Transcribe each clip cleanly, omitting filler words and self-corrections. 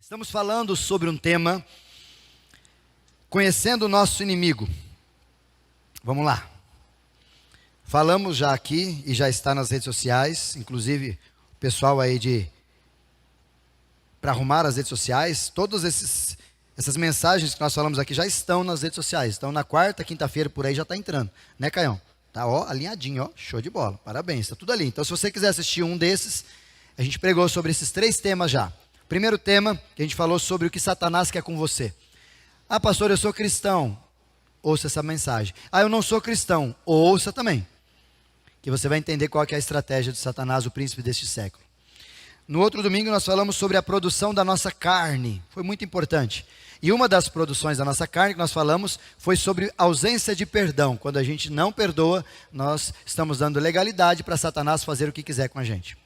Estamos falando sobre um tema, conhecendo o nosso inimigo. Vamos lá. Falamos já aqui e já está nas redes sociais, inclusive o pessoal aí para arrumar as redes sociais, todas essas mensagens que nós falamos aqui já estão nas redes sociais. Então na quarta, quinta-feira por aí já está entrando, né, Caião? Tá, ó, alinhadinho, ó, show de bola, parabéns, está tudo ali. Então se você quiser assistir um desses, a gente pregou sobre esses 3 temas já. Primeiro tema, que a gente falou sobre o que Satanás quer com você. Ah, pastor, eu sou cristão. Ouça essa mensagem. Ah, eu não sou cristão. Ouça também. Que você vai entender qual que é a estratégia de Satanás, o príncipe deste século. No outro domingo nós falamos sobre a produção da nossa carne. Foi muito importante. E uma das produções da nossa carne que nós falamos foi sobre ausência de perdão. Quando a gente não perdoa, nós estamos dando legalidade para Satanás fazer o que quiser com a gente.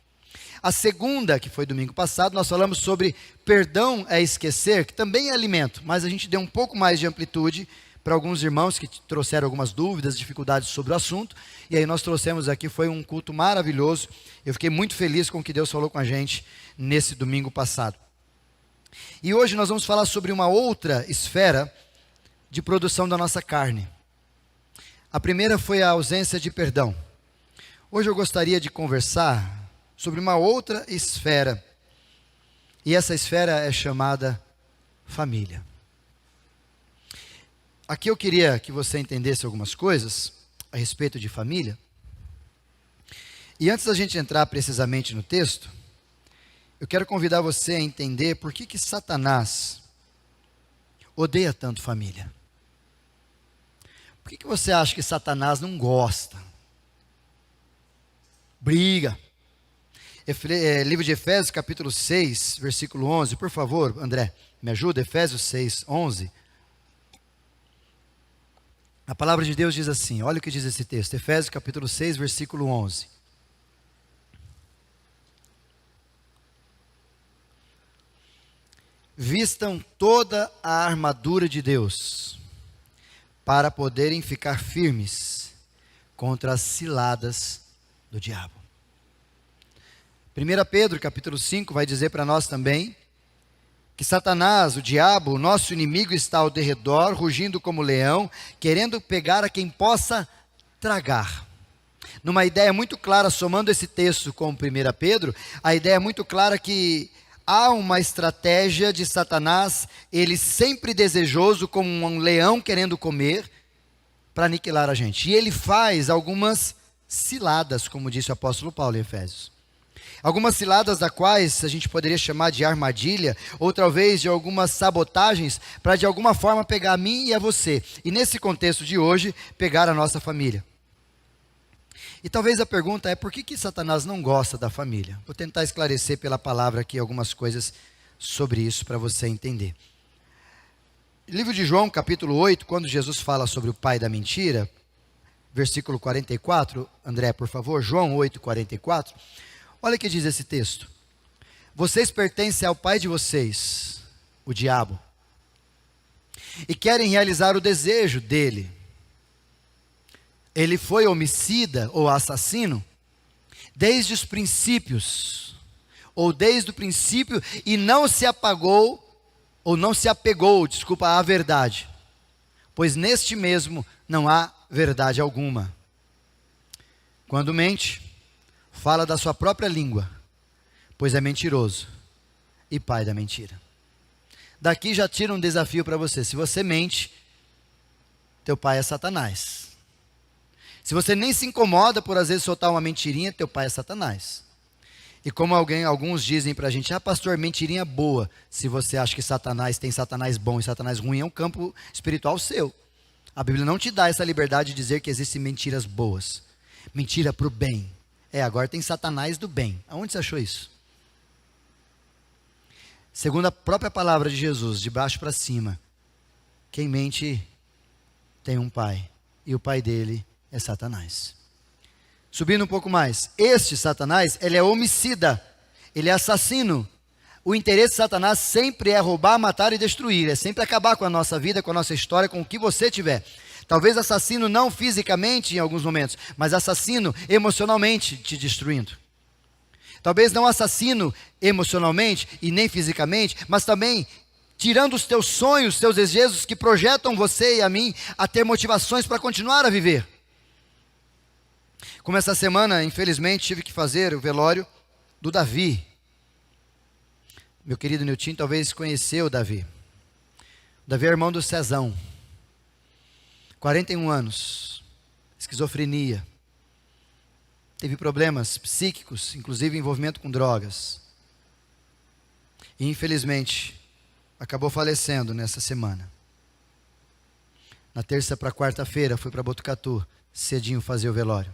A segunda, que foi domingo passado, nós falamos sobre perdão é esquecer, que também é alimento, mas a gente deu um pouco mais de amplitude para alguns irmãos que trouxeram algumas dúvidas, dificuldades sobre o assunto, e aí nós trouxemos aqui, foi um culto maravilhoso. Eu fiquei muito feliz com o que Deus falou com a gente nesse domingo passado. E hoje nós vamos falar sobre uma outra esfera de produção da nossa carne. A primeira foi a ausência de perdão. Hoje eu gostaria de conversar sobre uma outra esfera, e essa esfera é chamada família. Aqui eu queria que você entendesse algumas coisas a respeito de família, e antes da gente entrar precisamente no texto, eu quero convidar você a entender por que Satanás odeia tanto família. Por que você acha que Satanás não gosta? Briga. Livro de Efésios, capítulo 6, versículo 11. Por favor, André, me ajuda. Efésios 6, 11. A palavra de Deus diz assim, olha o que diz esse texto. Efésios, capítulo 6, versículo 11. Vistam toda a armadura de Deus, para poderem ficar firmes contra as ciladas do diabo. 1 Pedro, capítulo 5, vai dizer para nós também que Satanás, o diabo, o nosso inimigo, está ao derredor, rugindo como leão, querendo pegar a quem possa tragar. Numa ideia muito clara, somando esse texto com 1 Pedro, a ideia é muito clara que há uma estratégia de Satanás, ele sempre desejoso, como um leão querendo comer, para aniquilar a gente. E ele faz algumas ciladas, como disse o apóstolo Paulo em Efésios. Algumas ciladas das quais a gente poderia chamar de armadilha, ou talvez de algumas sabotagens, para de alguma forma pegar a mim e a você. E nesse contexto de hoje, pegar a nossa família. E talvez a pergunta é, por que Satanás não gosta da família? Vou tentar esclarecer pela palavra aqui algumas coisas sobre isso, para você entender. Livro de João, capítulo 8, quando Jesus fala sobre o pai da mentira, versículo 44, André, por favor, João 8, 44, olha o que diz esse texto. Vocês pertencem ao pai de vocês, o diabo, e querem realizar o desejo dele. Ele foi homicida ou assassino desde os princípios, ou desde o princípio, e não se apegou à verdade, pois neste mesmo não há verdade alguma. Quando mente, fala da sua própria língua, pois é mentiroso e pai da mentira. Daqui já tira um desafio para você. Se você mente, teu pai é Satanás. Se você nem se incomoda por às vezes soltar uma mentirinha, teu pai é Satanás. E como alguns dizem para a gente, pastor, mentirinha boa. Se você acha que Satanás tem Satanás bom e Satanás ruim, é um campo espiritual seu. A Bíblia não te dá essa liberdade de dizer que existem mentiras boas. Mentira para o bem. Agora tem Satanás do bem. Aonde você achou isso? Segundo a própria palavra de Jesus, de baixo para cima, quem mente tem um pai, e o pai dele é Satanás. Subindo um pouco mais, este Satanás, ele é homicida, ele é assassino. O interesse de Satanás sempre é roubar, matar e destruir, é sempre acabar com a nossa vida, com a nossa história, com o que você tiver. Talvez assassino não fisicamente em alguns momentos, mas assassino emocionalmente te destruindo. Talvez não assassino emocionalmente e nem fisicamente, mas também tirando os teus sonhos, os teus desejos que projetam você e a mim a ter motivações para continuar a viver. Como essa semana, infelizmente, tive que fazer o velório do Davi. Meu querido Nilton talvez conheceu o Davi. O Davi é irmão do Cezão. 41 anos, esquizofrenia. Teve problemas psíquicos, inclusive envolvimento com drogas. E infelizmente, acabou falecendo nessa semana. Na terça para quarta-feira, fui para Botucatu, cedinho fazer o velório.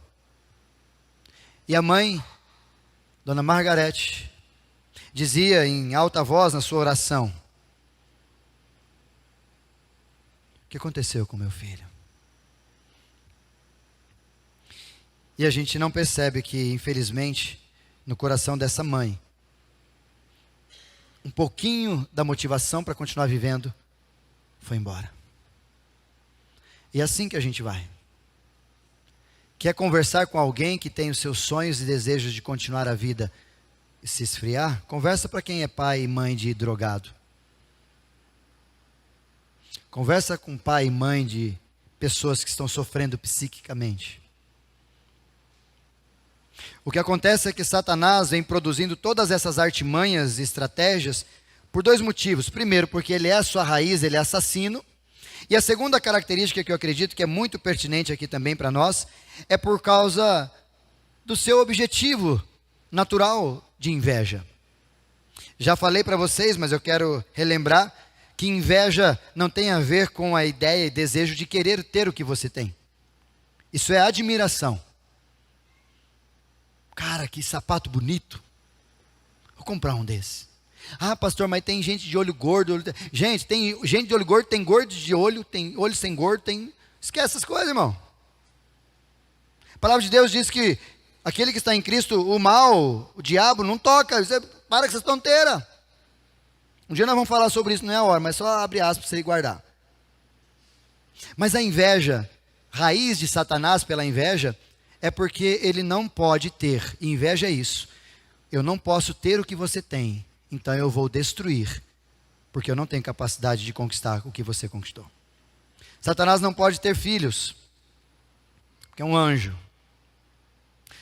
E a mãe, Dona Margarete, dizia em alta voz na sua oração: o que aconteceu com meu filho? E a gente não percebe que, infelizmente, no coração dessa mãe, um pouquinho da motivação para continuar vivendo foi embora. E é assim que a gente vai. Quer conversar com alguém que tem os seus sonhos e desejos de continuar a vida e se esfriar? Conversa para quem é pai e mãe de drogado. Conversa com pai e mãe de pessoas que estão sofrendo psiquicamente. O que acontece é que Satanás vem produzindo todas essas artimanhas e estratégias por dois motivos. Primeiro, porque ele é a sua raiz, ele é assassino. E a segunda característica que eu acredito que é muito pertinente aqui também para nós, é por causa do seu objetivo natural de inveja. Já falei para vocês, mas eu quero relembrar, que inveja não tem a ver com a ideia e desejo de querer ter o que você tem. Isso é admiração. Cara, que sapato bonito. Vou comprar um desse. Ah, pastor, mas tem gente de olho gordo. Gente, tem gente de olho gordo, tem gordo de olho, tem olho sem gordo, tem... Esquece essas coisas, irmão. A palavra de Deus diz que aquele que está em Cristo, o mal, o diabo, não toca. Você para com essas tonteiras. Um dia nós vamos falar sobre isso, não é a hora, mas só abre aspas para você guardar. Mas a inveja, raiz de Satanás pela inveja, é porque ele não pode ter. E inveja é isso. Eu não posso ter o que você tem, então eu vou destruir, porque eu não tenho capacidade de conquistar o que você conquistou. Satanás não pode ter filhos, porque é um anjo.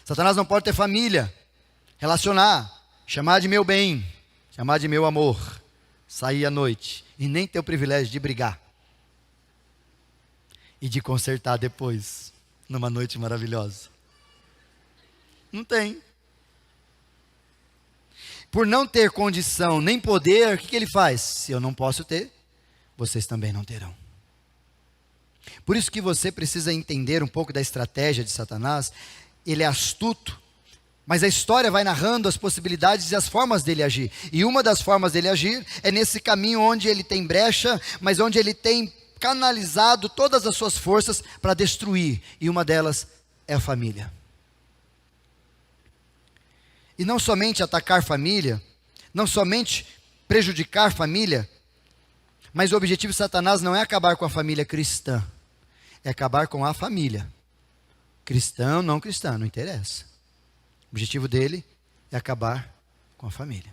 Satanás não pode ter família, relacionar, chamar de meu bem, chamar de meu amor, sair à noite, e nem ter o privilégio de brigar e de consertar depois, numa noite maravilhosa. Não tem. Por não ter condição nem poder, o que ele faz? Se eu não posso ter, vocês também não terão. Por isso que você precisa entender um pouco da estratégia de Satanás. Ele é astuto, mas a história vai narrando as possibilidades e as formas dele agir. E uma das formas dele agir é nesse caminho onde ele tem brecha, mas onde ele tem canalizado todas as suas forças para destruir. E uma delas é a família. E não somente atacar família, não somente prejudicar família, mas o objetivo de Satanás não é acabar com a família cristã, é acabar com a família. Cristão, não cristã, não interessa. O objetivo dele é acabar com a família.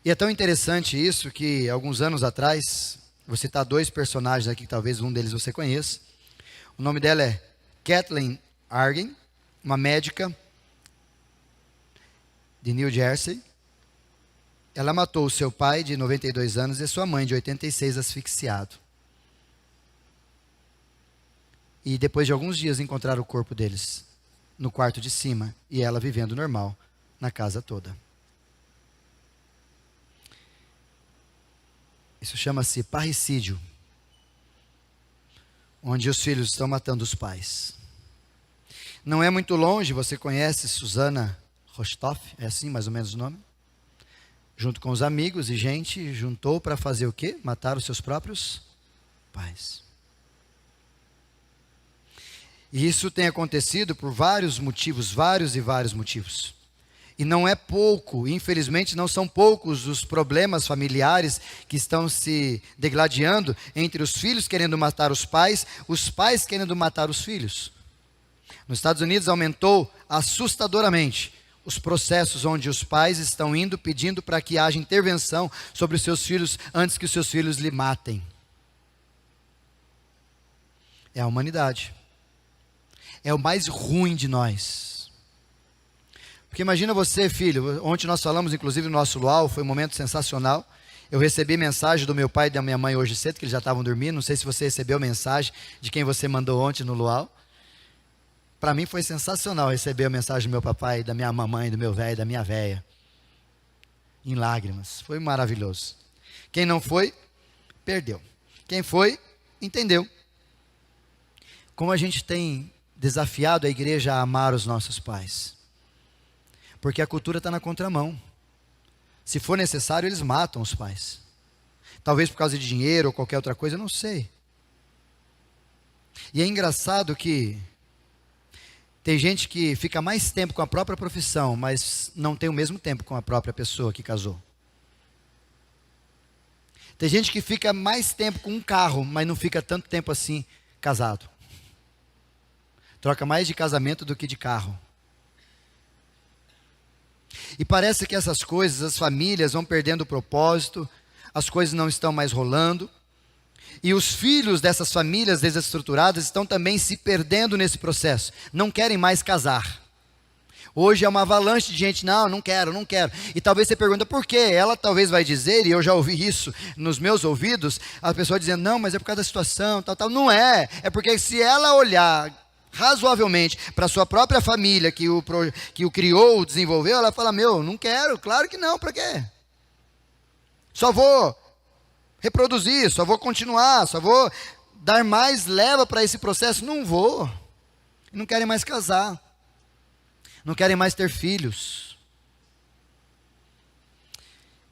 E é tão interessante isso que, alguns anos atrás, vou citar dois personagens aqui, que talvez um deles você conheça. O nome dela é Kathleen Argen, uma médica de New Jersey. Ela matou o seu pai, de 92 anos, e sua mãe, de 86, asfixiado. E depois de alguns dias encontraram o corpo deles no quarto de cima, e ela vivendo normal na casa toda. Isso chama-se parricídio, onde os filhos estão matando os pais. Não é muito longe, você conhece Susana Rostoff, é assim mais ou menos o nome? Junto com os amigos e gente, juntou para fazer o quê? Matar os seus próprios pais. E isso tem acontecido por vários motivos, vários motivos. E não é pouco, infelizmente não são poucos os problemas familiares que estão se degladiando entre os filhos querendo matar os pais querendo matar os filhos. Nos Estados Unidos aumentou assustadoramente os processos onde os pais estão indo pedindo para que haja intervenção sobre os seus filhos antes que os seus filhos lhe matem. É a humanidade. É o mais ruim de nós. Porque imagina você, filho, ontem nós falamos inclusive no nosso luau, foi um momento sensacional. Eu recebi mensagem do meu pai e da minha mãe hoje cedo, que eles já estavam dormindo. Não sei se você recebeu mensagem de quem você mandou ontem no luau. Para mim foi sensacional receber a mensagem do meu papai, da minha mamãe, do meu velho, da minha véia. Em lágrimas. Foi maravilhoso. Quem não foi, perdeu. Quem foi, entendeu. Como a gente tem desafiado a igreja a amar os nossos pais. Porque a cultura está na contramão. Se for necessário, eles matam os pais. Talvez por causa de dinheiro ou qualquer outra coisa, eu não sei. E é engraçado que tem gente que fica mais tempo com a própria profissão, mas não tem o mesmo tempo com a própria pessoa que casou. Tem gente que fica mais tempo com um carro, mas não fica tanto tempo assim casado. Troca mais de casamento do que de carro. E parece que essas coisas, as famílias vão perdendo o propósito, as coisas não estão mais rolando. E os filhos dessas famílias desestruturadas estão também se perdendo nesse processo. Não querem mais casar. Hoje é uma avalanche de gente, não quero. E talvez você pergunta por quê? Ela talvez vai dizer, e eu já ouvi isso nos meus ouvidos, a pessoa dizendo, não, mas é por causa da situação, tal. Não é. É porque se ela olhar razoavelmente para a sua própria família, que o criou, desenvolveu, ela fala, não quero, claro que não, para quê? Só vou reproduzir, só vou continuar, só vou dar mais leva para esse processo. Não vou. Não querem mais casar. Não querem mais ter filhos.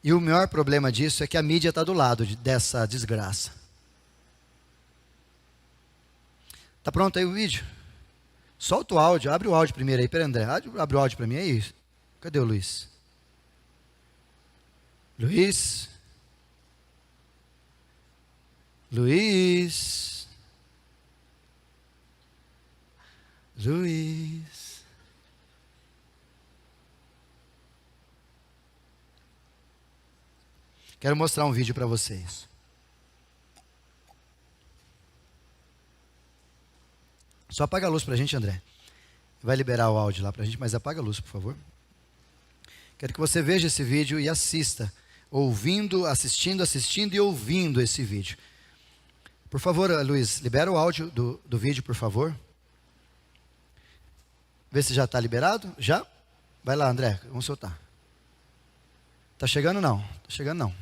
E o maior problema disso é que a mídia está do lado dessa desgraça. Está pronto aí o vídeo? Solta o áudio, abre o áudio primeiro aí, pera André, abre o áudio para mim, é isso. Cadê o Luiz? Luiz? Luiz? Luiz? Quero mostrar um vídeo para vocês. Só apaga a luz para a gente, André. Vai liberar o áudio lá para a gente, mas apaga a luz, por favor. Quero que você veja esse vídeo e assista, assistindo e ouvindo esse vídeo. Por favor, Luiz, libera o áudio do vídeo, por favor. Vê se já está liberado. Já? Vai lá, André, vamos soltar. Está chegando não? Está chegando não.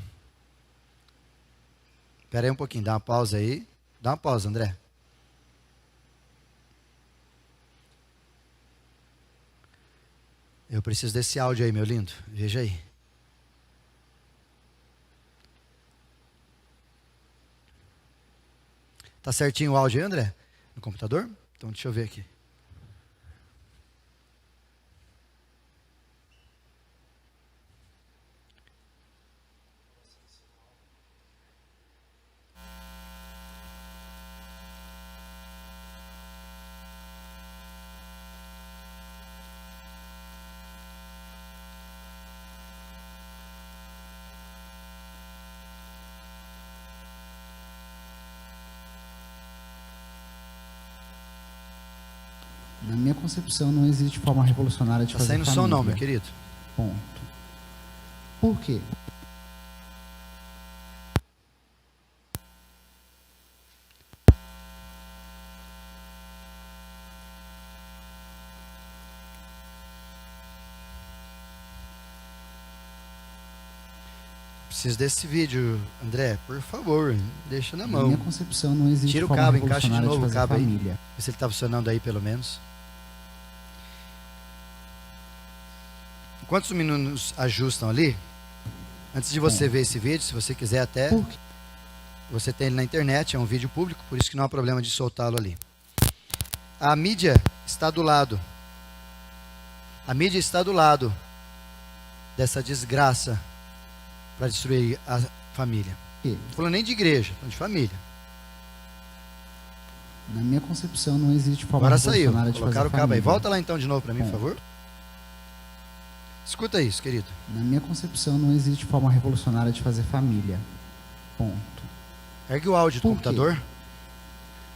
Espera aí um pouquinho, dá uma pausa aí. Dá uma pausa, André. Eu preciso desse áudio aí, meu lindo. Veja aí. Tá certinho o áudio aí, André? No computador? Então deixa eu ver aqui. Na minha concepção, não existe forma revolucionária de fazer família. Tá saindo som não, meu querido. Ponto. Por quê? Preciso desse vídeo, André, por favor, deixa na mão. Na minha concepção, não existe Tira o forma cabo, encaixa de revolucionária novo o fazer cabo aí. família. Vê se ele está funcionando aí, pelo menos. Quantos minutos ajustam ali? Antes de você ver esse vídeo, se você quiser até, Por quê? você tem ele na internet, é um vídeo público, por isso que não há problema de soltá-lo ali. A mídia está do lado. A mídia está do lado dessa desgraça para destruir a família. Por quê? Não estou falando nem de igreja, estou falando de família. Na minha concepção, não existe forma Agora saiu, revolucionária de fazer colocaram o cabo aí. família. Volta lá então de novo para mim, por favor. Escuta isso, querido. Na minha concepção, não existe forma revolucionária de fazer família. Ponto. Ergue o áudio do computador.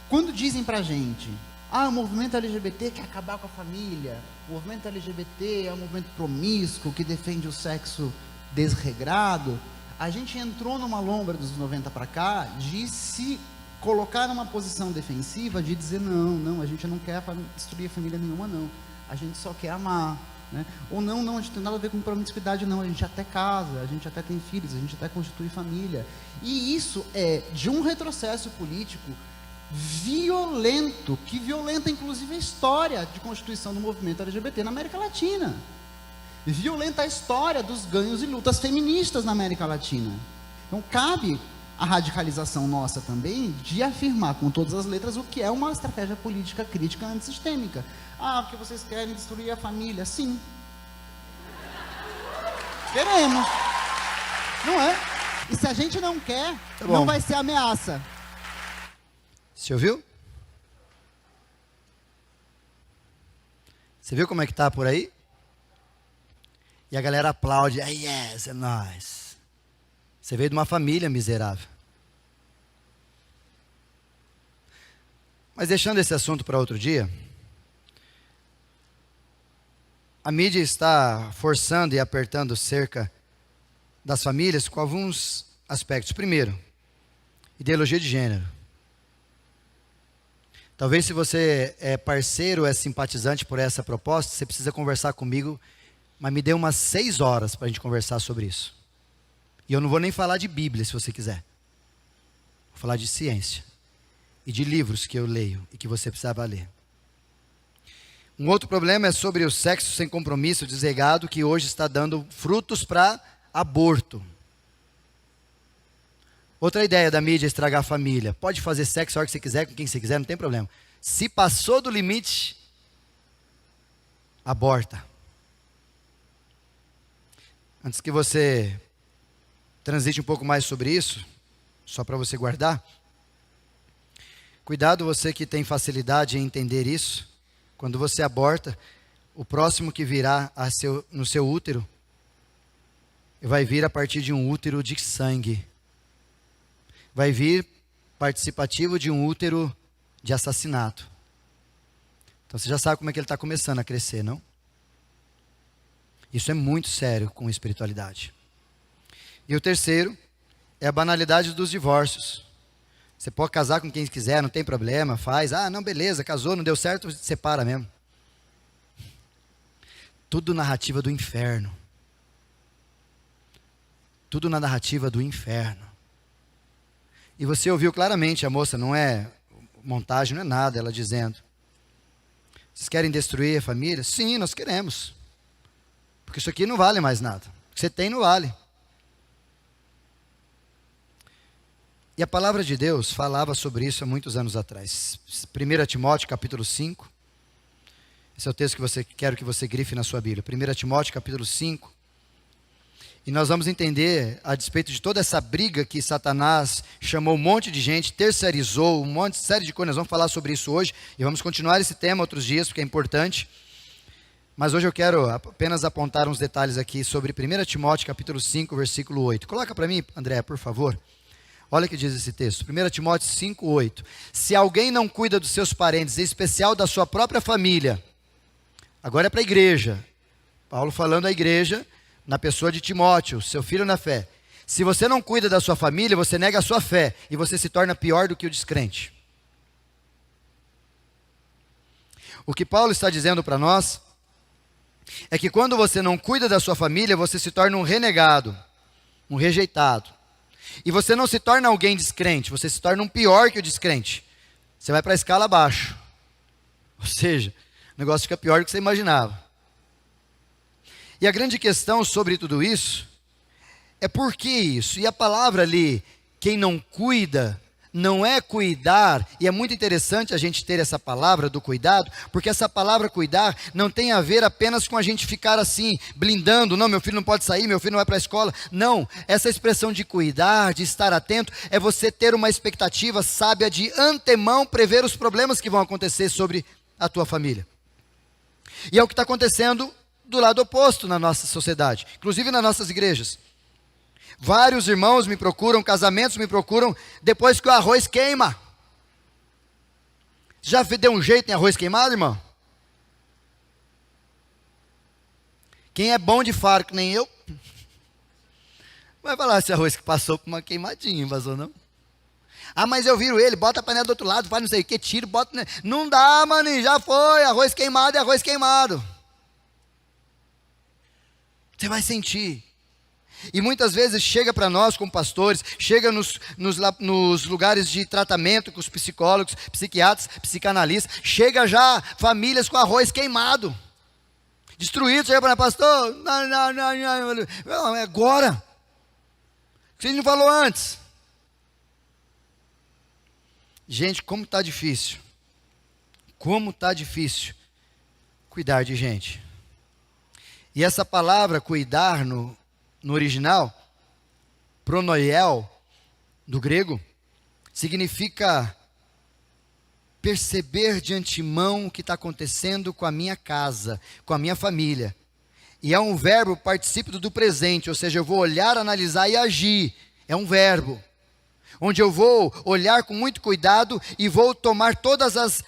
Quando dizem pra gente, o movimento LGBT quer acabar com a família, o movimento LGBT é um movimento promíscuo, que defende o sexo desregrado, a gente entrou numa lombra dos 90 para cá de se colocar numa posição defensiva, de dizer não, a gente não quer destruir a família nenhuma, não. A gente só quer amar. Né? Ou não, a gente não tem nada a ver com promiscuidade, não. A gente até casa, a gente até tem filhos, a gente até constitui família. E isso é de um retrocesso político violento, que violenta inclusive a história de constituição do movimento LGBT na América Latina. Violenta a história dos ganhos e lutas feministas na América Latina. Então cabe a radicalização nossa também de afirmar com todas as letras o que é uma estratégia política crítica antissistêmica. Porque vocês querem destruir a família. Sim. Queremos. Não é? E se a gente não quer, não vai ser ameaça. Você ouviu? Você viu como é que tá por aí? E a galera aplaude. Yes, é nóis. Você veio de uma família miserável. Mas deixando esse assunto para outro dia, a mídia está forçando e apertando cerca das famílias com alguns aspectos. Primeiro, ideologia de gênero. Talvez se você é parceiro, é simpatizante por essa proposta, você precisa conversar comigo, mas me dê umas 6 horas para a gente conversar sobre isso. E eu não vou nem falar de Bíblia, se você quiser. Vou falar de ciência. E de livros que eu leio e que você precisava ler. Um outro problema é sobre o sexo sem compromisso desregado, que hoje está dando frutos para aborto. Outra ideia da mídia é estragar a família. Pode fazer sexo a hora que você quiser, com quem você quiser, não tem problema. Se passou do limite, aborta. Antes que você transite um pouco mais sobre isso, só para você guardar. Cuidado você que tem facilidade em entender isso. Quando você aborta, o próximo que virá no seu útero, vai vir a partir de um útero de sangue. Vai vir participativo de um útero de assassinato. Então você já sabe como é que ele está começando a crescer, não? Isso é muito sério com espiritualidade. E o terceiro é a banalidade dos divórcios. Você pode casar com quem quiser, não tem problema, faz. Não, beleza, casou, não deu certo, separa mesmo. Tudo narrativa do inferno. Tudo na narrativa do inferno. E você ouviu claramente a moça, não é montagem, não é nada, ela dizendo: vocês querem destruir a família? Sim, nós queremos. Porque isso aqui não vale mais nada. O que você tem não vale. E a palavra de Deus falava sobre isso há muitos anos atrás. 1 Timóteo capítulo 5. Esse é o texto que quero que você grife na sua Bíblia. 1 Timóteo capítulo 5. E nós vamos entender, a despeito de toda essa briga que Satanás chamou um monte de gente, terceirizou, série de coisas, nós vamos falar sobre isso hoje, e vamos continuar esse tema outros dias, porque é importante. Mas hoje eu quero apenas apontar uns detalhes aqui sobre 1 Timóteo capítulo 5, versículo 8. Coloca para mim, André, por favor. Olha o que diz esse texto, 1 Timóteo 5, 8. Se alguém não cuida dos seus parentes, em especial da sua própria família, agora é para a igreja, Paulo falando à igreja, na pessoa de Timóteo, seu filho na fé. Se você não cuida da sua família, você nega a sua fé, e você se torna pior do que o descrente. O que Paulo está dizendo para nós, é que quando você não cuida da sua família, você se torna um renegado, um rejeitado. E você não se torna alguém descrente, você se torna um pior que o descrente. Você vai para a escala abaixo. Ou seja, o negócio fica pior do que você imaginava. E a grande questão sobre tudo isso é por que isso? E a palavra ali, quem não cuida, não é cuidar, e é muito interessante a gente ter essa palavra do cuidado, porque essa palavra cuidar não tem a ver apenas com a gente ficar assim, blindando, não, meu filho não pode sair, meu filho não vai para a escola. Não, essa expressão de cuidar, de estar atento, é você ter uma expectativa sábia de antemão prever os problemas que vão acontecer sobre a tua família. E é o que está acontecendo do lado oposto na nossa sociedade, inclusive nas nossas igrejas. Vários irmãos me procuram, casamentos me procuram, depois que o arroz queima. Já deu um jeito em arroz queimado, irmão? Quem é bom de faro, que nem eu, vai falar esse arroz que passou por uma queimadinha, vazou não? Ah, mas eu viro ele, bota a panela do outro lado, faz não sei o que, tiro, bota... Não dá, maninho, já foi, arroz queimado é arroz queimado. Você vai sentir. E muitas vezes chega para nós como pastores, chega nos lugares de tratamento com os psicólogos, psiquiatras, psicanalistas, chega já famílias com arroz queimado. Destruído, chega para pastor, não, é agora. Você não falou antes. Gente, como está difícil. Como está difícil cuidar de gente. E essa palavra cuidar no original, pronoiel, do grego, significa perceber de antemão o que está acontecendo com a minha casa, com a minha família. E é um verbo particípio do presente, ou seja, eu vou olhar, analisar e agir. É um verbo, onde eu vou olhar com muito cuidado e vou tomar todas as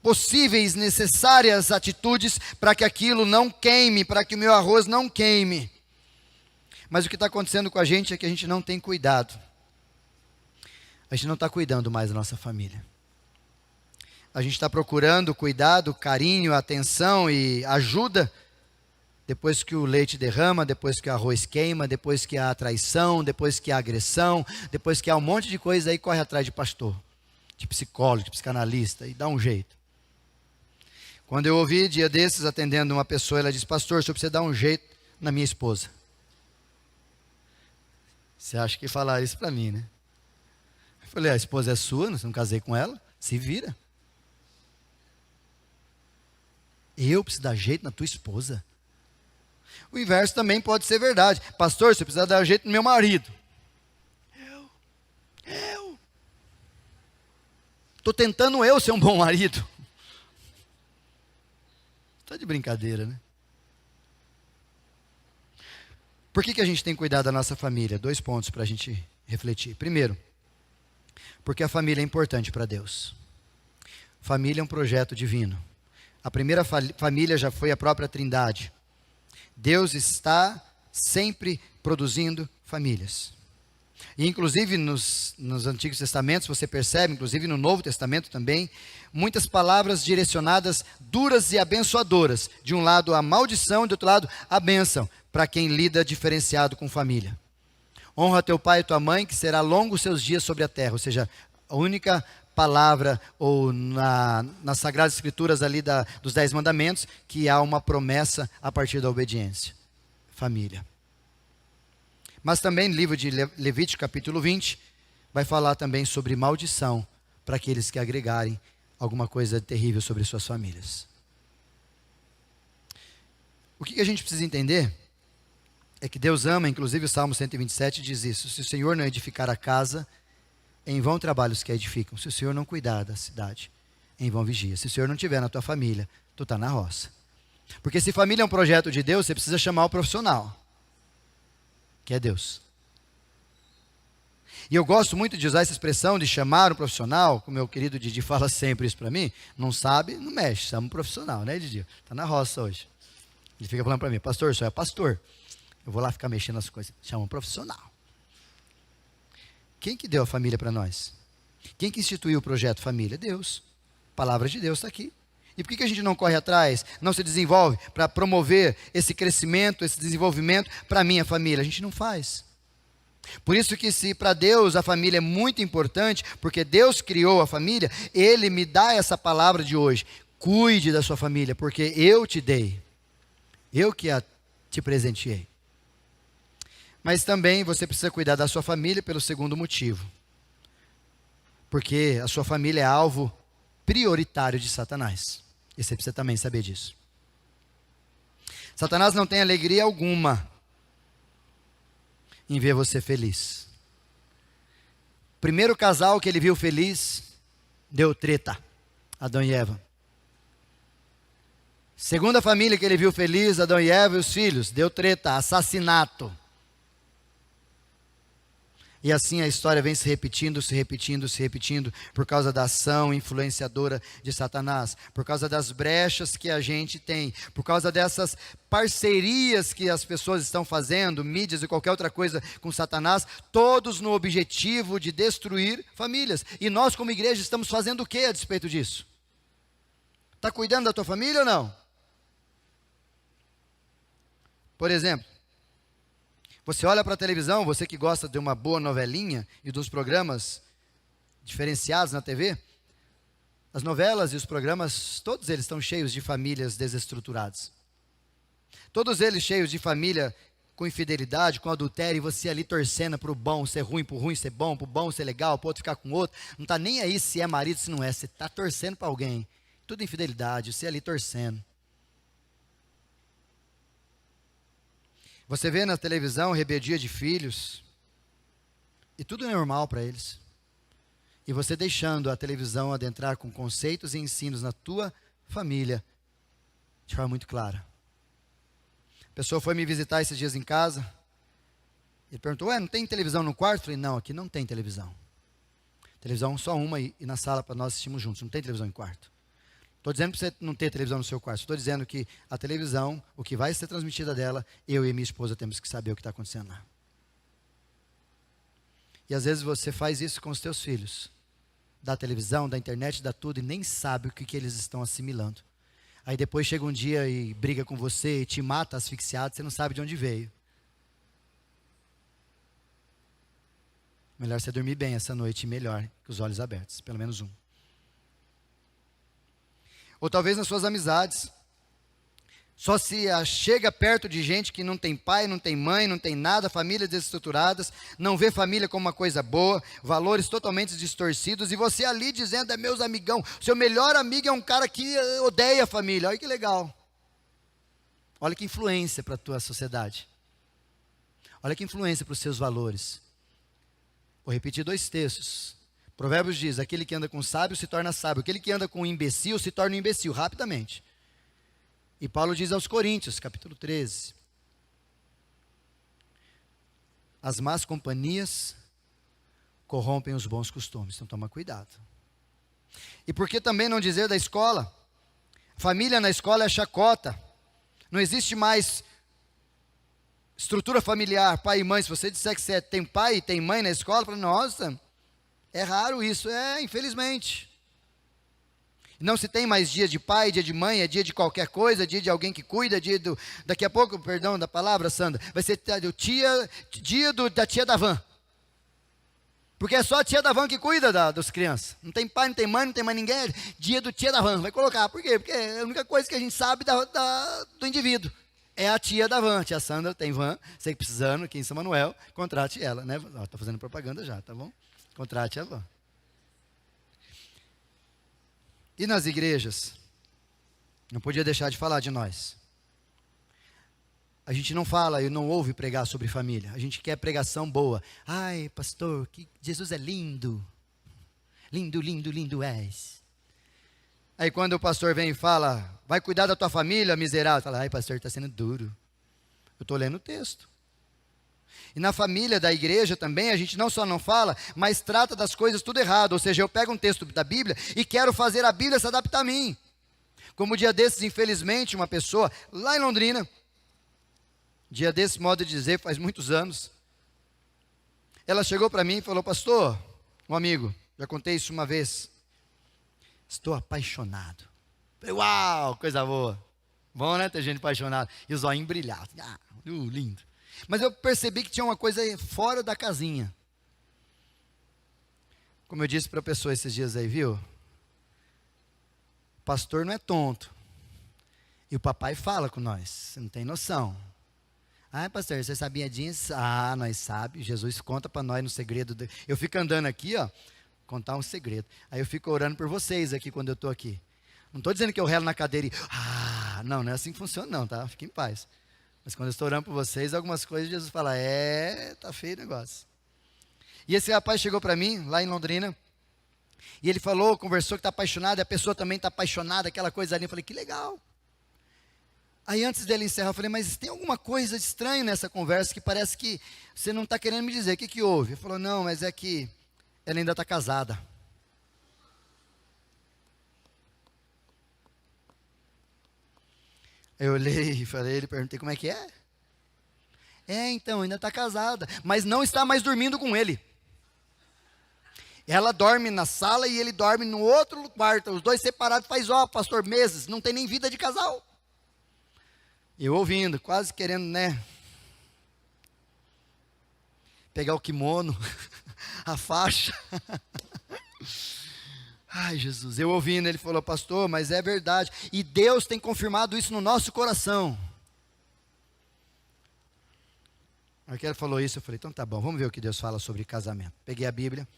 possíveis, necessárias atitudes para que aquilo não queime, para que o meu arroz não queime. Mas o que está acontecendo com a gente é que a gente não tem cuidado. A gente não está cuidando mais da nossa família. A gente está procurando cuidado, carinho, atenção e ajuda depois que o leite derrama, depois que o arroz queima, depois que há traição, depois que há agressão, depois que há um monte de coisa aí, corre atrás de pastor, de psicólogo, de psicanalista e dá um jeito. Quando eu ouvi dia desses atendendo uma pessoa, ela disse: pastor, o senhor precisa dar um jeito na minha esposa. Você acha que falar isso para mim, né? Eu falei: a esposa é sua, não casei com ela, se vira. Eu preciso dar jeito na tua esposa? O inverso também pode ser verdade. Pastor, você precisa dar jeito no meu marido. Eu. Estou tentando eu ser um bom marido. Está de brincadeira, né? Por que a gente tem cuidado da nossa família? 2 pontos para a gente refletir. Primeiro, porque a família é importante para Deus. Família é um projeto divino. A primeira família já foi a própria Trindade. Deus está sempre produzindo famílias. E inclusive nos Antigos Testamentos, você percebe, inclusive no Novo Testamento também, muitas palavras direcionadas, duras e abençoadoras. De um lado a maldição, do outro lado a bênção, para quem lida diferenciado com família. Honra teu pai e tua mãe, que será longo os seus dias sobre a terra. Ou seja, a única palavra, ou nas Sagradas Escrituras ali dos 10 mandamentos, que há uma promessa a partir da obediência. Família. Mas também no livro de Levítico, capítulo 20, vai falar também sobre maldição para aqueles que agregarem alguma coisa terrível sobre suas famílias. O que a gente precisa entender é que Deus ama, inclusive o Salmo 127 diz isso: se o Senhor não edificar a casa, em vão trabalham os que a edificam. Se o Senhor não cuidar da cidade, em vão vigia. Se o Senhor não estiver na tua família, tu está na roça. Porque se família é um projeto de Deus, você precisa chamar o profissional, que é Deus. E eu gosto muito de usar essa expressão de chamar um profissional, como meu querido Didi fala sempre isso para mim. Não sabe, não mexe, chama um profissional, né, Didi? Está na roça hoje. Ele fica falando para mim: pastor, só é pastor. Eu vou lá ficar mexendo nas coisas. Chama um profissional. Quem que deu a família para nós? Quem que instituiu o projeto família? Deus. A palavra de Deus está aqui. E por que a gente não corre atrás, não se desenvolve para promover esse crescimento, esse desenvolvimento para a minha família? A gente não faz. Por isso que se para Deus a família é muito importante, porque Deus criou a família, Ele me dá essa palavra de hoje: cuide da sua família, porque eu te dei, eu que te presenteei. Mas também você precisa cuidar da sua família pelo segundo motivo, porque a sua família é alvo prioritário de Satanás, e você precisa também saber disso. Satanás não tem alegria alguma em ver você feliz. Primeiro casal que ele viu feliz, deu treta, Adão e Eva. Segunda família que ele viu feliz, Adão e Eva e os filhos, deu treta, assassinato. E assim a história vem se repetindo, se repetindo, se repetindo, por causa da ação influenciadora de Satanás, por causa das brechas que a gente tem, por causa dessas parcerias que as pessoas estão fazendo, mídias e qualquer outra coisa com Satanás, todos no objetivo de destruir famílias. E nós como igreja estamos fazendo o que a despeito disso? Está cuidando da tua família ou não? Por exemplo, você olha para a televisão, você que gosta de uma boa novelinha e dos programas diferenciados na TV, as novelas e os programas, todos eles estão cheios de famílias desestruturadas. Todos eles cheios de família com infidelidade, com adultério, e você ali torcendo para o bom ser ruim, para o ruim ser bom, para o bom ser legal, para o outro ficar com o outro. Não está nem aí se é marido, se não é, você está torcendo para alguém. Tudo infidelidade, você ali torcendo. Você vê na televisão rebeldia de filhos, e tudo é normal para eles. E você deixando a televisão adentrar com conceitos e ensinos na tua família, de forma muito clara. A pessoa foi me visitar esses dias em casa, ele perguntou, não tem televisão no quarto? Eu falei, não, aqui não tem televisão. Televisão só uma e na sala para nós assistimos juntos, não tem televisão em quarto. Estou dizendo para você não ter televisão no seu quarto. Estou dizendo que a televisão, o que vai ser transmitida dela, eu e minha esposa temos que saber o que está acontecendo lá. E às vezes você faz isso com os teus filhos. Da televisão, da internet, dá tudo e nem sabe o que eles estão assimilando. Aí depois chega um dia e briga com você e te mata asfixiado, você não sabe de onde veio. Melhor você dormir bem essa noite, melhor, com os olhos abertos, pelo menos um. Ou talvez nas suas amizades. Só se chega perto de gente que não tem pai, não tem mãe, não tem nada, famílias desestruturadas, não vê família como uma coisa boa, valores totalmente distorcidos, e você ali dizendo, é meus amigão, seu melhor amigo é um cara que odeia a família. Olha que legal. Olha que influência para a tua sociedade. Olha que influência para os seus valores. Vou repetir 2 textos. Provérbios diz, aquele que anda com sábio se torna sábio, aquele que anda com imbecil se torna imbecil, rapidamente. E Paulo diz aos Coríntios, capítulo 13, as más companhias corrompem os bons costumes, então toma cuidado. E por que também não dizer da escola? Família na escola é chacota, não existe mais estrutura familiar, pai e mãe. Se você disser que você tem pai e tem mãe na escola, fala, nossa, é raro isso, infelizmente. Não se tem mais dia de pai, dia de mãe, é dia de qualquer coisa, dia de alguém que cuida, daqui a pouco, perdão da palavra, Sandra, vai ser dia da tia da van. Porque é só a tia da van que cuida das crianças. Não tem pai, não tem mãe, não tem mais ninguém, é dia do tia da van. Vai colocar, por quê? Porque é a única coisa que a gente sabe do indivíduo. É a tia da van, a tia Sandra tem van, sei que precisando, aqui em São Manuel, contrate ela, né? Estou fazendo propaganda já, tá bom? Contrate a van. E nas igrejas? Não podia deixar de falar de nós. A gente não fala e não ouve pregar sobre família. A gente quer pregação boa. Ai, pastor, que Jesus é lindo. Lindo, lindo, lindo és. Aí quando o pastor vem e fala, vai cuidar da tua família, miserável. Fala, ai, pastor, está sendo duro. Eu estou lendo o texto. E na família da igreja também, a gente não só não fala, mas trata das coisas tudo errado. Ou seja, eu pego um texto da Bíblia e quero fazer a Bíblia se adaptar a mim. Como um dia desses, infelizmente, uma pessoa lá em Londrina, dia desses, modo de dizer, faz muitos anos, ela chegou para mim e falou, pastor, um amigo, já contei isso uma vez, estou apaixonado. Falei, uau, coisa boa. Bom, né, ter gente apaixonada. E os olhinhos brilhados. Lindo. Mas eu percebi que tinha uma coisa fora da casinha. Como eu disse para a pessoa esses dias aí, viu? O pastor não é tonto. E o papai fala com nós. Você não tem noção. Ah, pastor, você sabia disso? Ah, nós sabemos. Jesus conta para nós no segredo. Eu fico andando aqui, ó, contar um segredo. Aí eu fico orando por vocês aqui quando eu estou aqui. Não estou dizendo que eu relo na cadeira e... não é assim que funciona não, tá? Fique em paz. Mas quando eu estou orando por vocês, algumas coisas Jesus fala, tá feio o negócio. E esse rapaz chegou para mim, lá em Londrina, e ele falou, conversou que está apaixonado, e a pessoa também está apaixonada, aquela coisa ali. Eu falei, que legal. Aí antes dele encerrar, eu falei, mas tem alguma coisa estranha nessa conversa que parece que você não está querendo me dizer. O que que houve? Ele falou, não, mas é que ela ainda está casada. Eu olhei e falei, ele perguntei, como é que é? Então, ainda está casada, mas não está mais dormindo com ele. Ela dorme na sala e ele dorme no outro quarto, os dois separados, pastor, meses, não tem nem vida de casal. Eu ouvindo, quase querendo, pegar o kimono, a faixa. Ai, Jesus, eu ouvindo, ele falou, pastor, mas é verdade. E Deus tem confirmado isso no nosso coração. Aí que ele falou isso, eu falei, então tá bom, vamos ver o que Deus fala sobre casamento. Peguei a Bíblia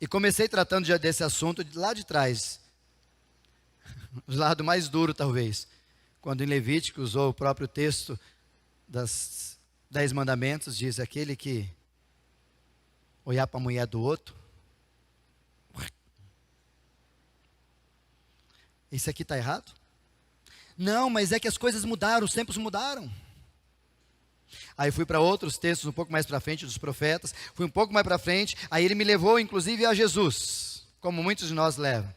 e comecei tratando já desse assunto lá de trás. O lado mais duro, talvez. Quando em Levítico usou o próprio texto das 10 mandamentos, diz aquele que olhar para a mulher do outro. Isso aqui está errado? Não, mas é que as coisas mudaram, os tempos mudaram. Aí fui para outros textos um pouco mais para frente, dos profetas, fui um pouco mais para frente, aí ele me levou inclusive a Jesus, como muitos de nós levam.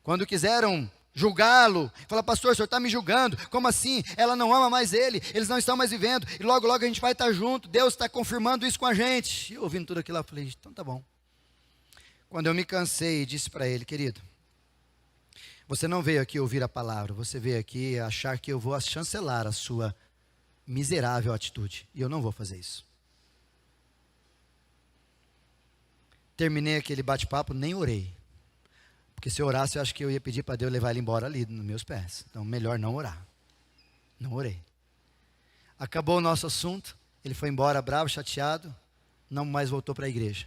Quando quiseram julgá-lo, fala, pastor, o senhor está me julgando, como assim? Ela não ama mais ele, eles não estão mais vivendo, e logo, logo a gente vai estar junto, Deus está confirmando isso com a gente. E ouvindo tudo aquilo, eu falei, então tá bom. Quando eu me cansei, disse para ele, querido, você não veio aqui ouvir a palavra, você veio aqui achar que eu vou chancelar a sua miserável atitude, e eu não vou fazer isso. Terminei aquele bate-papo, nem orei. Porque se eu orasse, eu acho que eu ia pedir para Deus levar ele embora ali, nos meus pés. Então, melhor não orar. Não orei. Acabou o nosso assunto, ele foi embora bravo, chateado, não mais voltou para a igreja.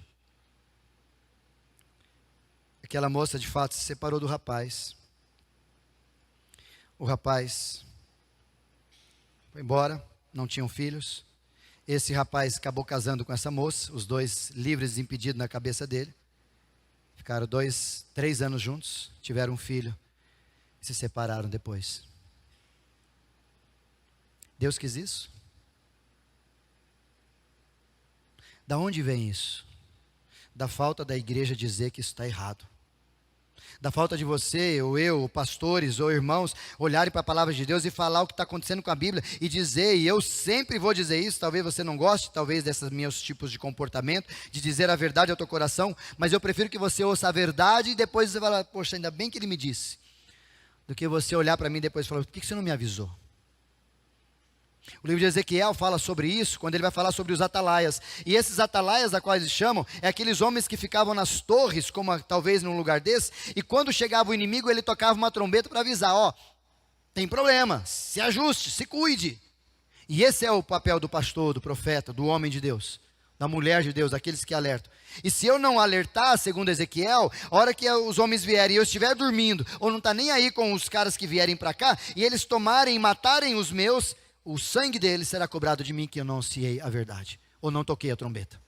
Aquela moça, de fato, se separou do rapaz. O rapaz foi embora, não tinham filhos. Esse rapaz acabou casando com essa moça, os dois livres e impedidos na cabeça dele. Ficaram 2, 3 anos juntos, tiveram um filho e se separaram depois. Deus quis isso? Da onde vem isso? Da falta da igreja dizer que isso está errado. Da falta de você, ou eu, ou pastores, ou irmãos, olharem para a palavra de Deus e falar o que está acontecendo com a Bíblia, e dizer, e eu sempre vou dizer isso, talvez você não goste, talvez desses meus tipos de comportamento, de dizer a verdade ao teu coração, mas eu prefiro que você ouça a verdade e depois você fala, poxa, ainda bem que ele me disse, do que você olhar para mim e depois falar, por que você não me avisou? O livro de Ezequiel fala sobre isso, quando ele vai falar sobre os atalaias. E esses atalaias, a quais eles chamam, é aqueles homens que ficavam nas torres, como talvez num lugar desse, e quando chegava o inimigo, ele tocava uma trombeta para avisar, tem problema, se ajuste, se cuide. E esse é o papel do pastor, do profeta, do homem de Deus, da mulher de Deus, daqueles que alertam. E se eu não alertar, segundo Ezequiel, a hora que os homens vierem e eu estiver dormindo, ou não está nem aí com os caras que vierem para cá, e eles tomarem e matarem os meus, o sangue deles será cobrado de mim que eu não anunciei a verdade, ou não toquei a trombeta.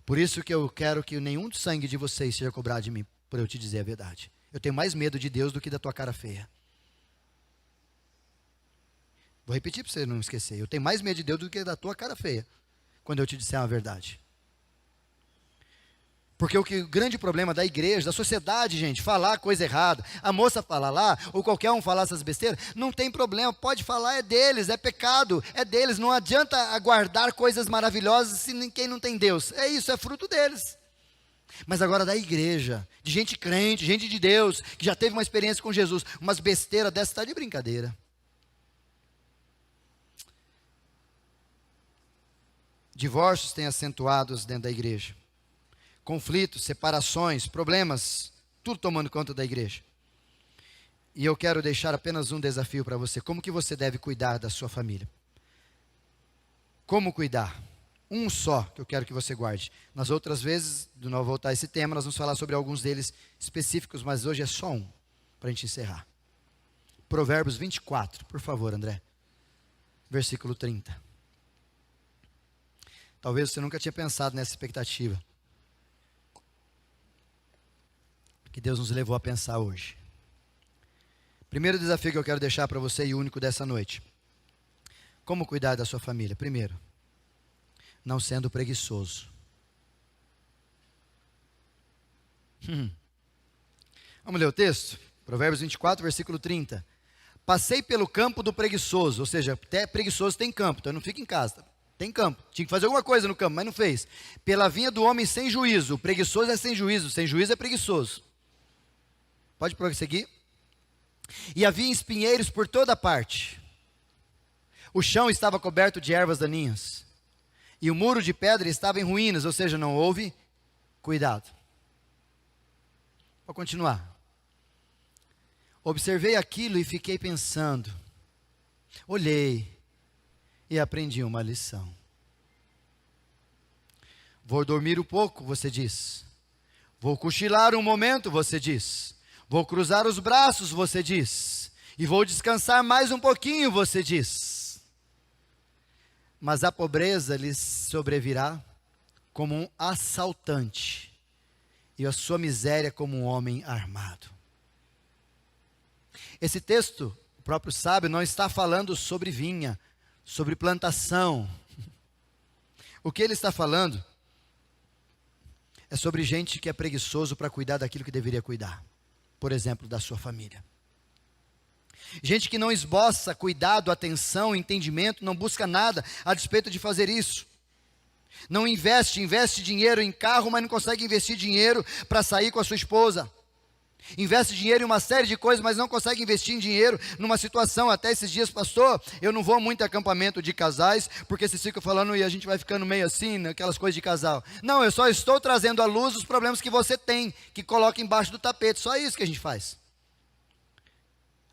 Por isso que eu quero que nenhum sangue de vocês seja cobrado de mim, por eu te dizer a verdade. Eu tenho mais medo de Deus do que da tua cara feia. Vou repetir para você não esquecer. Eu tenho mais medo de Deus do que da tua cara feia, quando eu te disser a verdade. Porque o grande problema da igreja, da sociedade, gente, falar coisa errada, a moça falar lá, ou qualquer um falar essas besteiras, não tem problema, pode falar, é deles, é pecado, é deles, não adianta aguardar coisas maravilhosas se quem não tem Deus, é isso, é fruto deles. Mas agora da igreja, de gente crente, gente de Deus, que já teve uma experiência com Jesus, umas besteiras dessa está de brincadeira. Divórcios têm acentuados dentro da igreja. Conflitos, separações, problemas, tudo tomando conta da igreja. E eu quero deixar apenas um desafio para você. Como que você deve cuidar da sua família? Como cuidar? Um só que eu quero que você guarde. Nas outras vezes, de novo voltar a esse tema, nós vamos falar sobre alguns deles específicos, mas hoje é só um, para a gente encerrar. Provérbios 24, por favor, André. Versículo 30. Talvez você nunca tinha pensado nessa expectativa que Deus nos levou a pensar hoje. Primeiro desafio que eu quero deixar para você e o único dessa noite. Como cuidar da sua família? Primeiro, não sendo preguiçoso. Vamos ler o texto? Provérbios 24, versículo 30. Passei pelo campo do preguiçoso, ou seja, até preguiçoso tem campo, então não fica em casa. Tem campo, tinha que fazer alguma coisa no campo, mas não fez. Pela vinha do homem sem juízo, o preguiçoso é sem juízo é preguiçoso. Pode prosseguir? E havia espinheiros por toda parte. O chão estava coberto de ervas daninhas. E o muro de pedra estava em ruínas, ou seja, não houve cuidado. Vou continuar. Observei aquilo e fiquei pensando. Olhei e aprendi uma lição. Vou dormir um pouco, você diz. Vou cochilar um momento, você diz. Vou cruzar os braços, você diz. E vou descansar mais um pouquinho, você diz. Mas a pobreza lhes sobrevirá como um assaltante, e a sua miséria como um homem armado. Esse texto, o próprio sábio, não está falando sobre vinha, sobre plantação. O que ele está falando é sobre gente que é preguiçoso para cuidar daquilo que deveria cuidar. Por exemplo, da sua família. Gente que não esboça cuidado, atenção, entendimento, não busca nada a despeito de fazer isso. Não investe dinheiro em carro, mas não consegue investir dinheiro para sair com a sua esposa. Investe dinheiro em uma série de coisas, mas não consegue investir em dinheiro numa situação. Até esses dias, pastor, eu não vou muito a acampamento de casais, porque vocês ficam falando e a gente vai ficando meio assim, naquelas coisas de casal. Não, eu só estou trazendo à luz os problemas que você tem, que coloca embaixo do tapete. Só isso que a gente faz.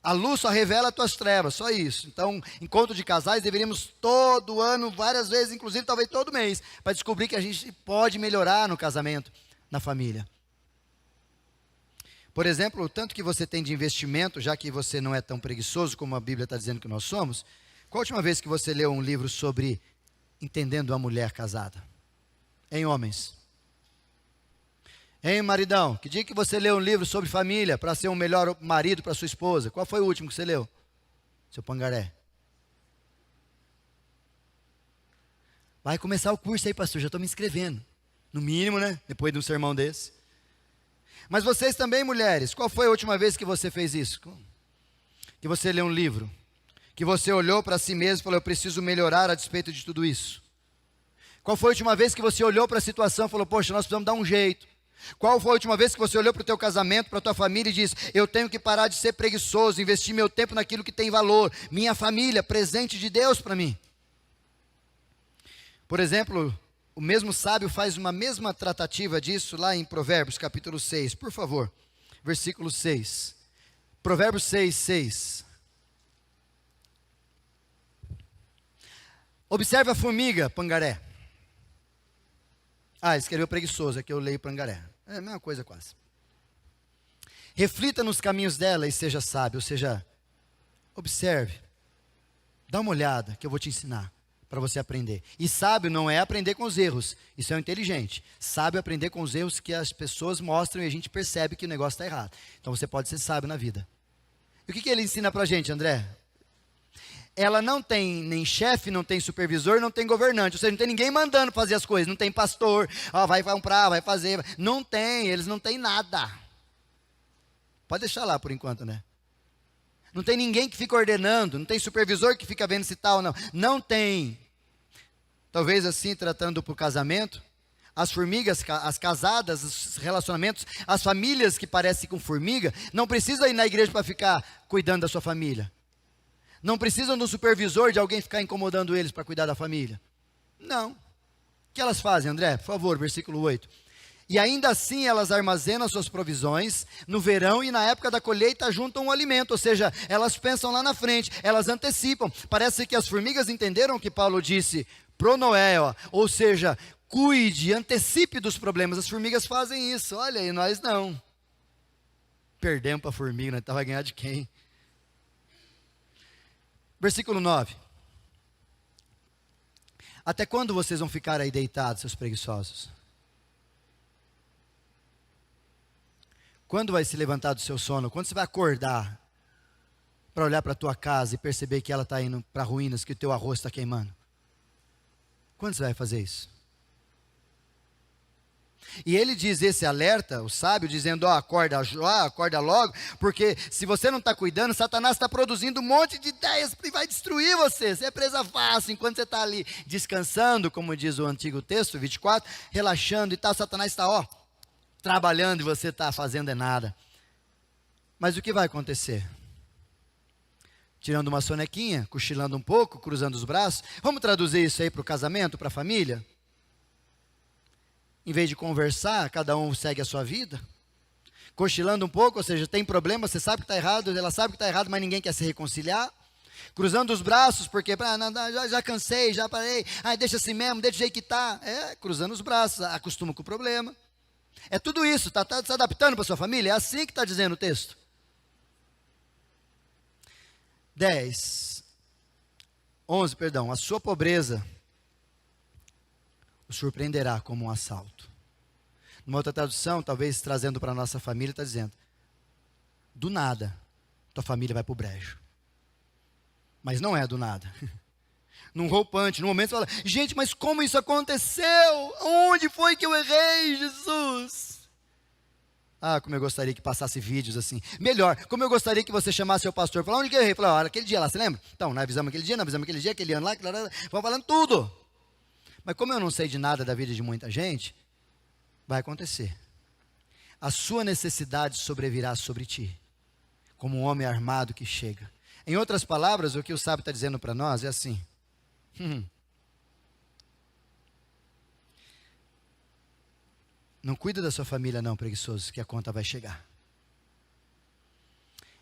A luz só revela as tuas trevas, só isso. Então, encontro de casais, deveríamos todo ano, várias vezes, inclusive talvez todo mês, para descobrir que a gente pode melhorar no casamento, na família. Por exemplo, o tanto que você tem de investimento, já que você não é tão preguiçoso como a Bíblia está dizendo que nós somos. Qual a última vez que você leu um livro sobre entendendo a mulher casada? Em homens. Hein, maridão? Que dia que você leu um livro sobre família para ser um melhor marido para sua esposa? Qual foi o último que você leu? Seu pangaré. Vai começar o curso aí, pastor, já estou me inscrevendo. No mínimo, né? Depois de um sermão desse. Mas vocês também, mulheres, qual foi a última vez que você fez isso? Que você leu um livro? Que você olhou para si mesmo e falou, eu preciso melhorar a despeito de tudo isso? Qual foi a última vez que você olhou para a situação e falou, poxa, nós precisamos dar um jeito? Qual foi a última vez que você olhou para o teu casamento, para a tua família e disse, eu tenho que parar de ser preguiçoso, investir meu tempo naquilo que tem valor, minha família, presente de Deus para mim? Por exemplo, o mesmo sábio faz uma mesma tratativa disso lá em Provérbios, capítulo 6, por favor, versículo 6. Provérbios 6, 6. Observe a formiga, pangaré. Ah, escreveu preguiçoso, aqui eu leio pangaré. É a mesma coisa quase. Reflita nos caminhos dela e seja sábio, ou seja, observe, dá uma olhada que eu vou te ensinar. Para você aprender. E sábio não é aprender com os erros. Isso é o inteligente. Sábio é aprender com os erros que as pessoas mostram e a gente percebe que o negócio está errado. Então você pode ser sábio na vida. E o que ele ensina para a gente, André? Ela não tem nem chefe, não tem supervisor, não tem governante. Ou seja, não tem ninguém mandando fazer as coisas. Não tem pastor. Vai comprar, vai fazer. Não tem, eles não têm nada. Pode deixar lá por enquanto, né? Não tem ninguém que fica ordenando, não tem supervisor que fica vendo se tal ou não. Não tem. Talvez assim, tratando para o casamento, as formigas, as casadas, os relacionamentos, as famílias que parecem com formiga, não precisam ir na igreja para ficar cuidando da sua família. Não precisam de um supervisor, de alguém ficar incomodando eles para cuidar da família. Não. O que elas fazem, André? Por favor, versículo 8. E ainda assim elas armazenam suas provisões, no verão e na época da colheita juntam o alimento, ou seja, elas pensam lá na frente, elas antecipam. Parece que as formigas entenderam o que Paulo disse, pronoé, ou seja, cuide, antecipe dos problemas. As formigas fazem isso, olha aí, nós não. Perdemos para a formiga, nós estávamos a ganhar de quem? Versículo 9. Até quando vocês vão ficar aí deitados, seus preguiçosos? Quando vai se levantar do seu sono? Quando você vai acordar? para olhar para a tua casa e perceber que ela está indo para ruínas, que o teu arroz está queimando? Quando você vai fazer isso? E ele diz esse alerta, o sábio, dizendo, acorda logo, porque se você não está cuidando, Satanás está produzindo um monte de ideias e vai destruir você. Você é presa fácil, enquanto você está ali descansando, como diz o antigo texto, 24, relaxando e tal, Satanás está, trabalhando e você está fazendo nada. Mas o que vai acontecer? Tirando uma sonequinha, cochilando um pouco, cruzando os braços. Vamos traduzir isso aí para o casamento, para a família? Em vez de conversar, cada um segue a sua vida. Cochilando um pouco, ou seja, tem problema, você sabe que está errado, ela sabe que está errado, mas ninguém quer se reconciliar. Cruzando os braços, porque já cansei, já parei, deixa assim mesmo, deixa o jeito que está. Cruzando os braços, acostuma com o problema. É tudo isso, está se adaptando para a sua família? É assim que está dizendo o texto. 11, a sua pobreza o surpreenderá como um assalto. Numa outra tradução, talvez trazendo para a nossa família, está dizendo, do nada, tua família vai para o brejo. Mas não é do nada. Num roupante, num momento você fala, gente, mas como isso aconteceu? Onde foi que eu errei, Jesus? Como eu gostaria que passasse vídeos assim. Melhor, como eu gostaria que você chamasse seu pastor. Falar, onde que eu errei? Falar, aquele dia lá, você lembra? Então, nós avisamos aquele dia, aquele ano lá, vamos falando tudo. Mas como eu não sei de nada da vida de muita gente, vai acontecer. A sua necessidade sobrevirá sobre ti, como um homem armado que chega. Em outras palavras, o que o sábio está dizendo para nós é assim. Não cuida da sua família não, preguiçoso, que a conta vai chegar.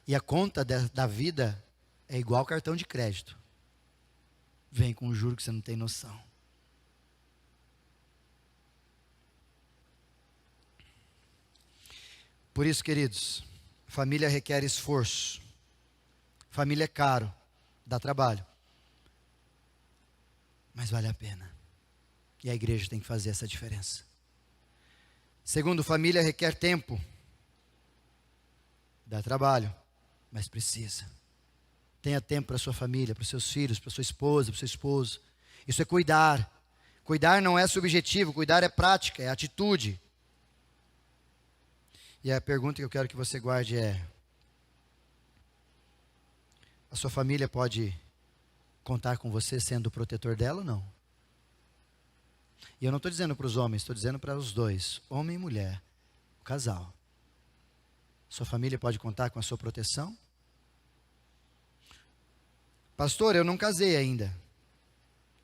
E a conta da vida é igual cartão de crédito. Vem com um juro que você não tem noção. Por isso, queridos, família requer esforço. Família é caro, dá trabalho. Mas vale a pena. E a igreja tem que fazer essa diferença. Segundo, família requer tempo. Dá trabalho, mas precisa. Tenha tempo para a sua família, para os seus filhos, para a sua esposa, para o seu esposo. Isso é cuidar. Cuidar não é subjetivo, cuidar é prática, é atitude. E a pergunta que eu quero que você guarde é: a sua família pode contar com você sendo o protetor dela ou não? E eu não estou dizendo para os homens, estou dizendo para os dois, homem e mulher, o casal. Sua família pode contar com a sua proteção? Pastor, eu não casei ainda.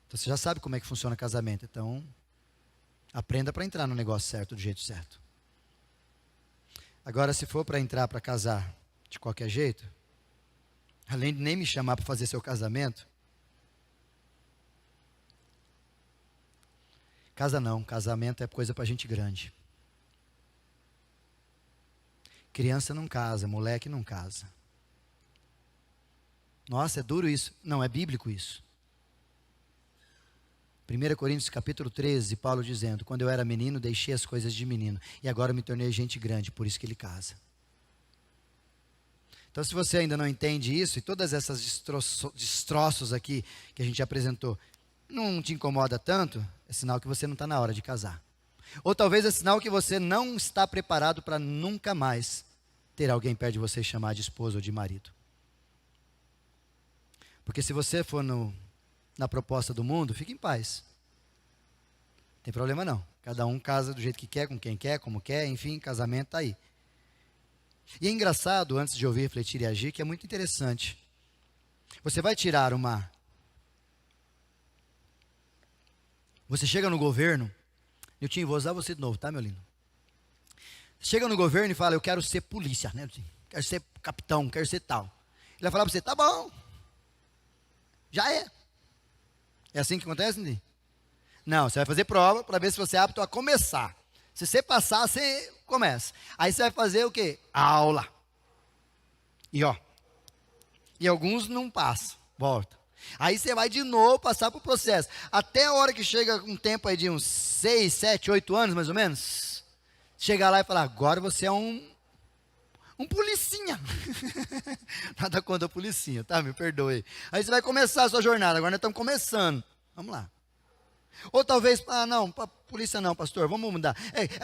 Então você já sabe como é que funciona casamento, então aprenda para entrar no negócio certo, do jeito certo. Agora, se for para entrar para casar de qualquer jeito, além de nem me chamar para fazer seu casamento, casa não, casamento é coisa para gente grande. Criança não casa, moleque não casa. Nossa, é duro isso. Não, é bíblico isso. 1 Coríntios capítulo 13, Paulo dizendo, quando eu era menino, deixei as coisas de menino, e agora me tornei gente grande, por isso que ele casa. Então, se você ainda não entende isso, e todas essas destroços aqui que a gente apresentou, não te incomoda tanto, é sinal que você não está na hora de casar. Ou talvez é sinal que você não está preparado para nunca mais ter alguém perto de você e chamar de esposa ou de marido. Porque se você for na proposta do mundo, fique em paz. Não tem problema não. Cada um casa do jeito que quer, com quem quer, como quer, enfim, casamento está aí. E é engraçado, antes de ouvir, refletir e agir, que é muito interessante. Você vai tirar Você chega no governo, Niltinho, vou usar você de novo, tá, meu lindo? Chega no governo e fala, eu quero ser polícia, né? Quero ser capitão, quero ser tal. Ele vai falar para você, tá bom. Já é. É assim que acontece, Niltinho? Não, você vai fazer prova para ver se você é apto a começar. Se você passar, você começa. Aí você vai fazer o quê? Aula. E alguns não passam, volta. Aí você vai de novo passar para o processo. Até a hora que chega um tempo aí de uns 6, 7, 8 anos, mais ou menos. Chegar lá e falar, agora você é um Um policinha. Nada contra a policinha, tá? Me perdoe. Aí você vai começar a sua jornada, agora nós estamos começando. Vamos lá. Ou talvez, não, polícia não, pastor, vamos mudar.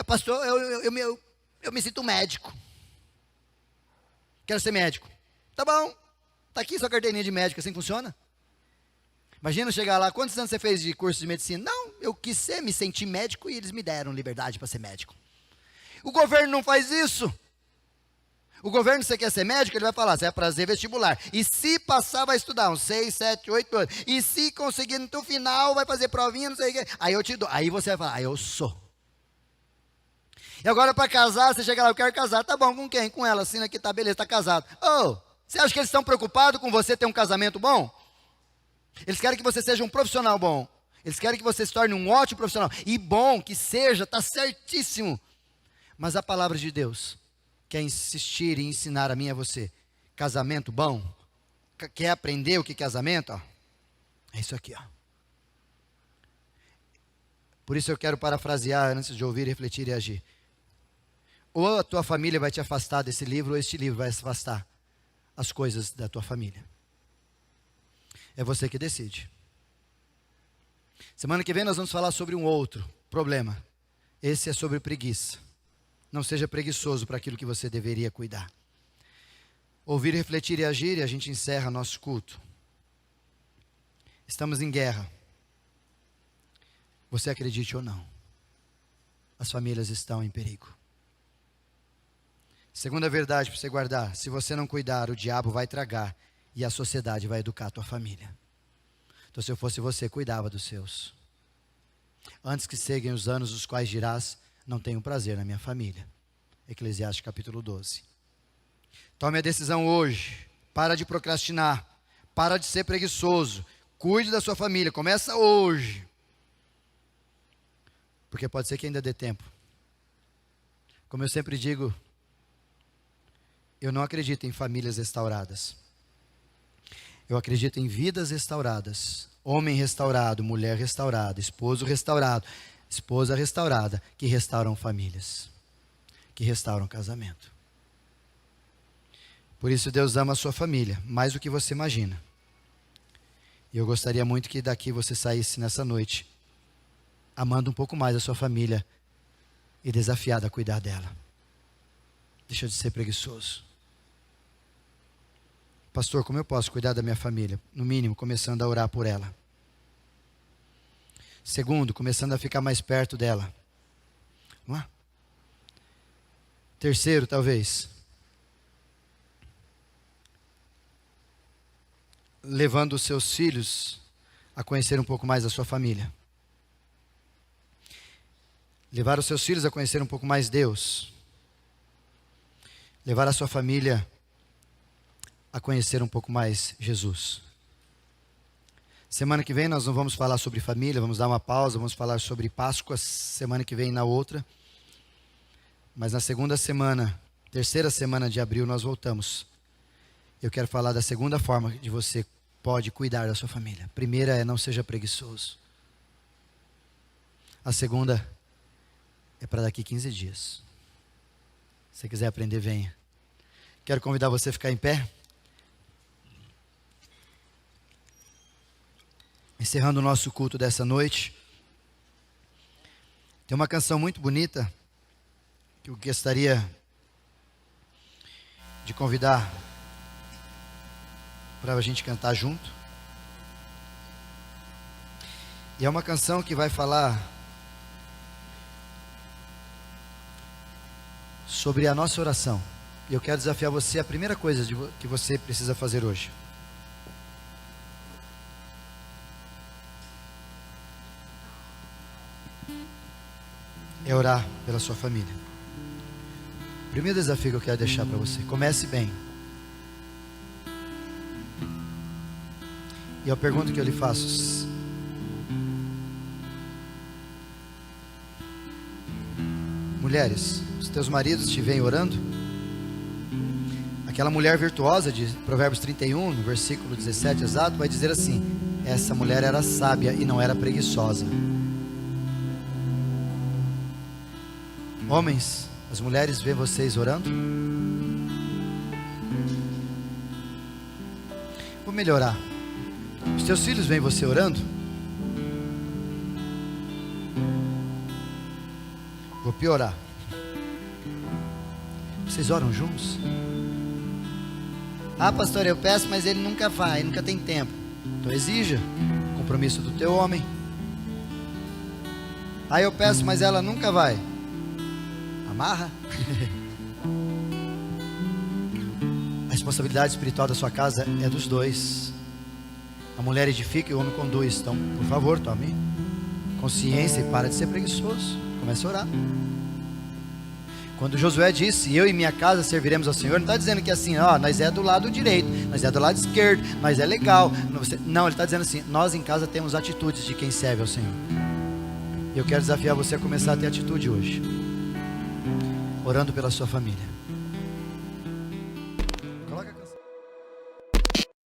Pastor, eu me sinto médico. Quero ser médico. Tá bom, tá aqui sua carteirinha de médico, assim funciona? Imagina chegar lá, quantos anos você fez de curso de medicina? Não, eu quis me sentir médico e eles me deram liberdade para ser médico. O governo não faz isso. O governo, você quer ser médico, ele vai falar, você vai fazer vestibular. E se passar, vai estudar uns 6, 7, 8 anos. E se conseguir no final, vai fazer provinha, não sei o que. Aí eu te dou. Aí você vai falar, eu sou. E agora para casar, você chega lá, eu quero casar. Tá bom, com quem? Com ela, assina aqui, tá, beleza, tá casado. Você acha que eles estão preocupados com você ter um casamento bom? Eles querem que você seja um profissional bom. Eles querem que você se torne um ótimo profissional. E bom que seja, tá certíssimo. Mas a palavra de Deus quer insistir e ensinar a mim e a você. Casamento bom? Quer aprender o que é casamento? Ó, é isso aqui. Ó. Por isso eu quero parafrasear antes de ouvir, refletir e agir. Ou a tua família vai te afastar desse livro, ou este livro vai afastar as coisas da tua família. É você que decide. Semana que vem nós vamos falar sobre um outro problema. Esse é sobre preguiça. Não seja preguiçoso para aquilo que você deveria cuidar. Ouvir, refletir e agir, e a gente encerra nosso culto. Estamos em guerra. Você acredite ou não, as famílias estão em perigo. Segunda verdade para você guardar: se você não cuidar, o diabo vai tragar e a sociedade vai educar a tua família. Então, se eu fosse você, cuidava dos seus. Antes que seguem os anos os quais dirás, não tenho prazer na minha família. Eclesiastes capítulo 12. Tome a decisão hoje. Para de procrastinar. Para de ser preguiçoso. Cuide da sua família. Começa hoje. Porque pode ser que ainda dê tempo. Como eu sempre digo, eu não acredito em famílias restauradas. Eu acredito em vidas restauradas. Homem restaurado, mulher restaurada, esposo restaurado, esposa restaurada, que restauram famílias, que restauram casamento. Por isso Deus ama a sua família, mais do que você imagina. E eu gostaria muito que daqui você saísse nessa noite, amando um pouco mais a sua família e desafiado a cuidar dela. Deixa de ser preguiçoso. Pastor, como eu posso cuidar da minha família? No mínimo, começando a orar por ela. Segundo, começando a ficar mais perto dela. Vamos lá? Terceiro, talvez, levando os seus filhos a conhecer um pouco mais a sua família. Levar os seus filhos a conhecer um pouco mais Deus. Levar a sua família a conhecer um pouco mais Jesus. Semana que vem nós não vamos falar sobre família, vamos dar uma pausa, vamos falar sobre Páscoa, semana que vem na outra. Mas na segunda semana, terceira semana de abril, nós voltamos. Eu quero falar da segunda forma de você pode cuidar da sua família. A primeira é não seja preguiçoso. A segunda é para daqui 15 dias. Se você quiser aprender, venha. Quero convidar você a ficar em pé. Encerrando o nosso culto dessa noite. Tem uma canção muito bonita que eu gostaria de convidar para a gente cantar junto. E é uma canção que vai falar sobre a nossa oração. E eu quero desafiar você, a primeira coisa que você precisa fazer hoje. É orar pela sua família. O primeiro desafio que eu quero deixar para você: comece bem. E a pergunta que eu lhe faço: mulheres, os teus maridos te veem orando? Aquela mulher virtuosa de Provérbios 31, no versículo 17 exato, vai dizer assim: essa mulher era sábia e não era preguiçosa. Homens, as mulheres veem vocês orando? Vou melhorar. Os teus filhos veem você orando? Vou piorar. Vocês oram juntos? Ah, pastor, eu peço, mas ele nunca vai, nunca tem tempo. Então exija compromisso do teu homem. Ah, eu peço, mas ela nunca vai. Amarra. A responsabilidade espiritual da sua casa é dos dois. A mulher edifica e o homem conduz. Então, por favor, tome consciência e para de ser preguiçoso. Comece a orar. Quando Josué disse, eu e minha casa serviremos ao Senhor, não está dizendo que assim, ó, nós é do lado direito, nós é do lado esquerdo, nós é legal. Não, ele está dizendo assim, nós em casa temos atitudes de quem serve ao Senhor. E eu quero desafiar você a começar a ter atitude hoje, orando pela sua família.